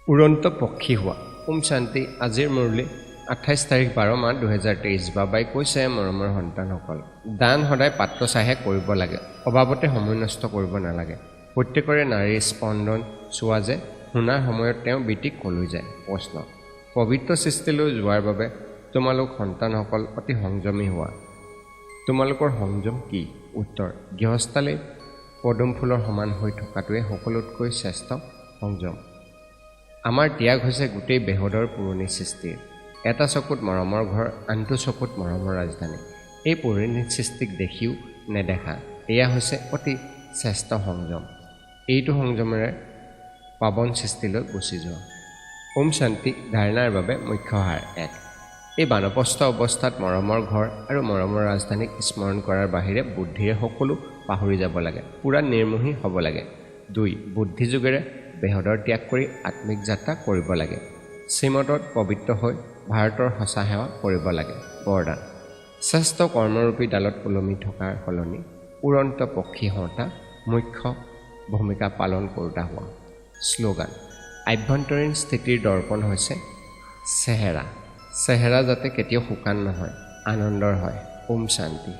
উড়ন্ত পক্ষী হোৱা ওম শান্তি আজিৰ মুৰলী 28 তাৰিখ 12 মাহ 2023 বাবাই কৈছে মৰমৰ সন্তানসকল দান সদায় পাত্ৰ চাহে কৰিব লাগে অভাৱতে সময় নষ্ট কৰিব নালাগে প্ৰত্যেকৰে নাৰীৰ স্পন্দন চোৱা যে শুনাৰ সময়ত তেওঁ বিটিক কলৈ যায় প্ৰশ্ন পবিত্ৰ সৃষ্টিলৈ যোৱাৰ বাবে তোমালোক সন্তানসকল অতি সংযমী হোৱা তোমালোকৰ সংযম কি উত্তৰ গৃহস্থালী পদুম ফুলৰ সমান হৈ থকাটোৱে সকলোতকৈ শ্ৰেষ্ঠ সংযম আমাৰ ত্যাগ হৈছে গোটেই বেহদৰ পুৰণি সৃষ্টিৰ এটা চকুত মৰমৰ ঘৰ আনটো চকুত মৰমৰ ৰাজধানী এই পুৰণি সৃষ্টিক দেখিও নেদেখা এয়া হৈছে অতি শ্ৰেষ্ঠ সংযম এইটো সংযমেৰে পাৱন সৃষ্টিলৈ গুচি যোৱা ওম শান্তি ধাৰণাৰ বাবে মুখ্য সাৰ 1 এই বানপ্ৰস্থ অৱস্থাত মৰমৰ ঘৰ আৰু মৰমৰ ৰাজধানীক স্মৰণ কৰাৰ বাহিৰে বুদ্ধিৰে সকলো পাহৰি যাব লাগে পুৰা নিৰ্মোহী হ'ব লাগে 2 বুদ্ধি যোগেৰে বেহদৰ ত্যাগ কৰি আত্মিক যাত্ৰা কৰিব লাগে শ্ৰীমতত পবিত্ৰ হৈ ভাৰতৰ সঁচা সেৱা কৰিব লাগে বৰদান শ্ৰেষ্ঠ কৰ্মৰূপী ডালত ওলমি থকাৰ সলনি উড়ন্ত পক্ষী হওঁতা মুখ্য ভূমিকা পালন কৰোঁতা হোৱা শ্লোগান আভ্যন্তৰীণ স্থিতিৰ দৰ্পণ হৈছে চেহেৰা যাতে কেতিয়াও শুকান নহয় আনন্দৰ হয় ওম শান্তি